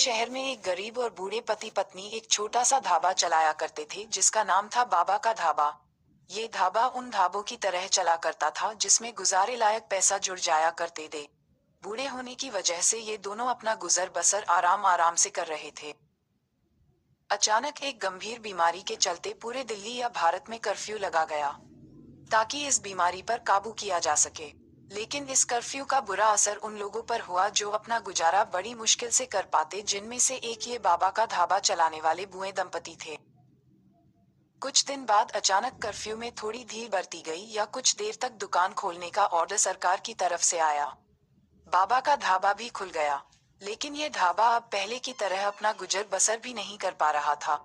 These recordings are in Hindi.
शहर में एक गरीब और बूढ़े पति पत्नी एक छोटा सा ढाबा चलाया करते थे जिसका नाम था बाबा का ढाबा। ये ढाबा उन ढाबों की तरह चला करता था जिसमें गुजारे लायक पैसा जुड़ जाया करते थे। बूढ़े होने की वजह से ये दोनों अपना गुजर बसर आराम आराम से कर रहे थे। अचानक एक गंभीर बीमारी के चलते पूरे दिल्ली या भारत में कर्फ्यू लगा गया ताकि इस बीमारी पर काबू किया जा सके। लेकिन इस कर्फ्यू का बुरा असर उन लोगों पर हुआ जो अपना गुजारा बड़ी मुश्किल से कर पाते, जिनमें से एक ये बाबा का ढाबा चलाने वाले बूढ़े दंपति थे। कुछ दिन बाद अचानक कर्फ्यू में थोड़ी ढील बरती गई या कुछ देर तक दुकान खोलने का ऑर्डर सरकार की तरफ से आया। बाबा का ढाबा भी खुल गया, लेकिन ये ढाबा अब पहले की तरह अपना गुजर बसर भी नहीं कर पा रहा था।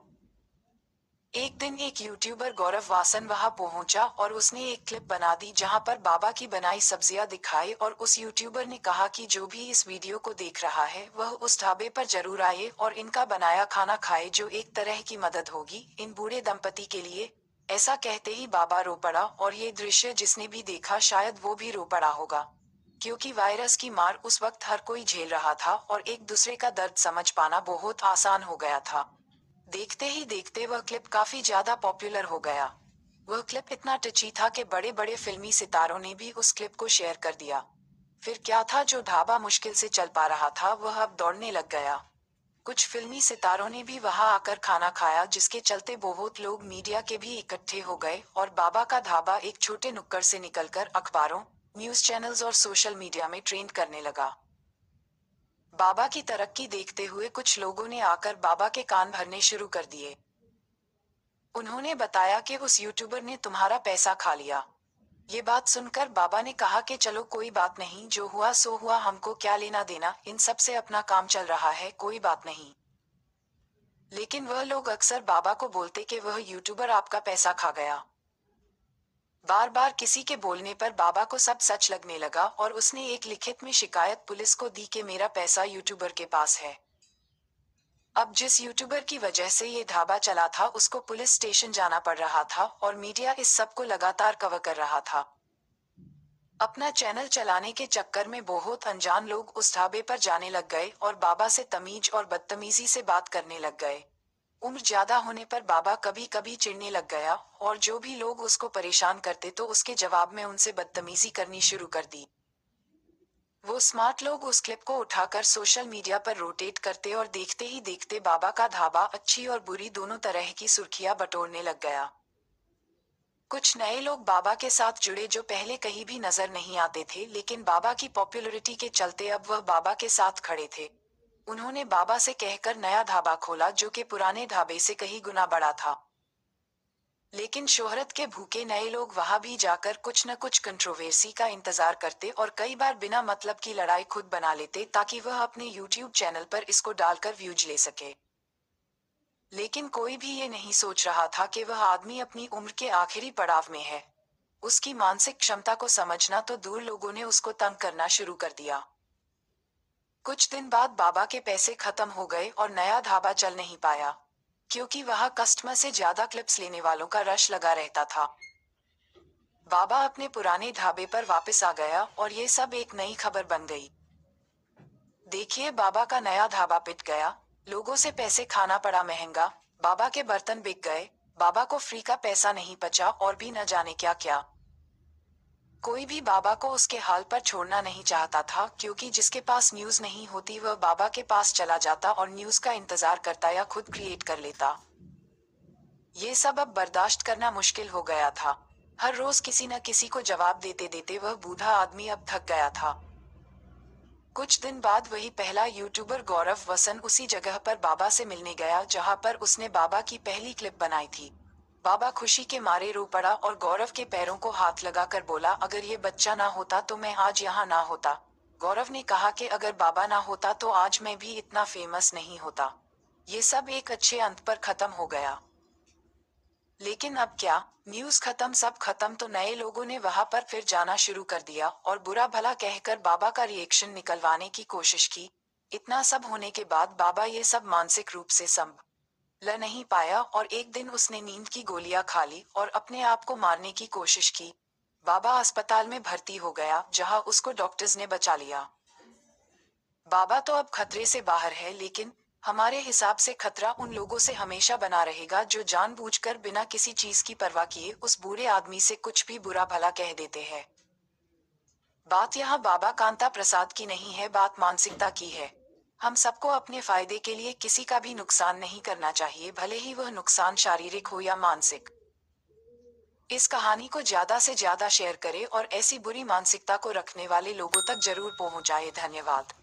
एक दिन एक यूट्यूबर गौरव वासन वहां पहुंचा और उसने एक क्लिप बना दी जहां पर बाबा की बनाई सब्जियां दिखाई, और उस यूट्यूबर ने कहा कि जो भी इस वीडियो को देख रहा है वह उस ढाबे पर जरूर आए और इनका बनाया खाना खाए, जो एक तरह की मदद होगी इन बूढ़े दंपति के लिए। ऐसा कहते ही बाबा रो पड़ा, और ये दृश्य जिसने भी देखा शायद वो भी रो पड़ा होगा, क्योंकि वायरस की मार उस वक्त हर कोई झेल रहा था और एक दूसरे का दर्द समझ पाना बहुत आसान हो गया था। देखते ही देखते वह क्लिप काफी ज्यादा पॉपुलर हो गया। वह क्लिप इतना टची था कि बड़े बड़े फिल्मी सितारों ने भी उस क्लिप को शेयर कर दिया। फिर क्या था, जो ढाबा मुश्किल से चल पा रहा था वह अब दौड़ने लग गया। कुछ फिल्मी सितारों ने भी वहां आकर खाना खाया, जिसके चलते बहुत लोग मीडिया के भी इकट्ठे हो गए और बाबा का ढाबा एक छोटे नुक्कड़ से निकलकर अखबारों, न्यूज चैनल्स और सोशल मीडिया में ट्रेंड करने लगा। बाबा की तरक्की देखते हुए कुछ लोगों ने आकर बाबा के कान भरने शुरू कर दिए। उन्होंने बताया कि उस यूट्यूबर ने तुम्हारा पैसा खा लिया। ये बात सुनकर बाबा ने कहा कि चलो कोई बात नहीं, जो हुआ सो हुआ, हमको क्या लेना देना, इन सब से अपना काम चल रहा है, कोई बात नहीं। लेकिन वह लोग अक्सर बाबा को बोलते कि वह यूट्यूबर आपका पैसा खा गया। बार बार किसी के बोलने पर बाबा को सब सच लगने लगा और उसने एक लिखित में शिकायत पुलिस को दी कि मेरा पैसा यूट्यूबर के पास है। अब जिस यूट्यूबर की वजह से ये ढाबा चला था उसको पुलिस स्टेशन जाना पड़ रहा था और मीडिया इस सब को लगातार कवर कर रहा था। अपना चैनल चलाने के चक्कर में बहुत अनजान लोग उस ढाबे पर जाने लग गए और बाबा से तमीज और बदतमीजी से बात करने लग गए। उम्र ज्यादा होने पर बाबा कभी कभी चिढ़ने लग गया और जो भी लोग उसको परेशान करते तो उसके जवाब में उनसे बदतमीजी करनी शुरू कर दी। वो स्मार्ट लोग उस क्लिप को उठाकर सोशल मीडिया पर रोटेट करते और देखते ही देखते बाबा का ढाबा अच्छी और बुरी दोनों तरह की सुर्खियां बटोरने लग गया। कुछ नए लोग बाबा के साथ जुड़े जो पहले कहीं भी नजर नहीं आते थे, लेकिन बाबा की पॉपुलैरिटी के चलते अब वह बाबा के साथ खड़े थे। उन्होंने बाबा से कहकर नया ढाबा खोला जो कि पुराने ढाबे से कहीं गुना बड़ा था। लेकिन शोहरत के भूखे नए लोग वहां भी जाकर कुछ न कुछ कंट्रोवर्सी का इंतजार करते और कई बार बिना मतलब की लड़ाई खुद बना लेते ताकि वह अपने यूट्यूब चैनल पर इसको डालकर व्यूज ले सके। लेकिन कोई भी ये नहीं सोच रहा था कि वह आदमी अपनी उम्र के आखिरी पड़ाव में है। उसकी मानसिक क्षमता को समझना तो दूर, लोगों ने उसको तंग करना शुरू कर दिया। कुछ दिन बाद बाबा के पैसे खत्म हो गए और नया ढाबा चल नहीं पाया, क्योंकि वहां कस्टमर से ज्यादा क्लिप्स लेने वालों का रश लगा रहता था। बाबा अपने पुराने ढाबे पर वापस आ गया और ये सब एक नई खबर बन गई। देखिए, बाबा का नया ढाबा पिट गया, लोगों से पैसे खाना पड़ा महंगा, बाबा के बर्तन बिक गए, बाबा को फ्री का पैसा नहीं बचा और भी न जाने क्या क्या। कोई भी बाबा को उसके हाल पर छोड़ना नहीं चाहता था, क्योंकि जिसके पास न्यूज नहीं होती वह बाबा के पास चला जाता और न्यूज का इंतजार करता या खुद क्रिएट कर लेता। ये सब अब बर्दाश्त करना मुश्किल हो गया था। हर रोज किसी न किसी को जवाब देते देते वह बूढ़ा आदमी अब थक गया था। कुछ दिन बाद वही पहला यूट्यूबर गौरव वसन उसी जगह पर बाबा से मिलने गया जहां पर उसने बाबा की पहली क्लिप बनाई थी। बाबा खुशी के मारे रो पड़ा और गौरव के पैरों को हाथ लगाकर बोला, अगर ये बच्चा ना होता तो मैं आज यहाँ ना होता। गौरव ने कहा कि अगर बाबा ना होता तो आज मैं भी इतना फेमस नहीं होता। ये सब एक अच्छे अंत पर खत्म हो गया। लेकिन अब क्या, न्यूज खत्म, सब खत्म, तो नए लोगों ने वहां पर फिर जाना शुरू कर दिया और बुरा भला कहकर बाबा का रिएक्शन निकलवाने की कोशिश की। इतना सब होने के बाद बाबा ये सब मानसिक रूप से संभल नहीं पाया और एक दिन उसने नींद की गोलियां खा ली और अपने आप को मारने की कोशिश की। बाबा अस्पताल में भर्ती हो गया जहां उसको डॉक्टर्स ने बचा लिया। बाबा तो अब खतरे से बाहर है, लेकिन हमारे हिसाब से खतरा उन लोगों से हमेशा बना रहेगा जो जानबूझकर बिना किसी चीज की परवाह किए उस बुरे आदमी से कुछ भी बुरा भला कह देते हैं। बात यहाँ बाबा कांता प्रसाद की नहीं है, बात मानसिकता की है। हम सबको अपने फायदे के लिए किसी का भी नुकसान नहीं करना चाहिए, भले ही वह नुकसान शारीरिक हो या मानसिक। इस कहानी को ज्यादा से ज्यादा शेयर करें और ऐसी बुरी मानसिकता को रखने वाले लोगों तक जरूर पहुंचाए। धन्यवाद।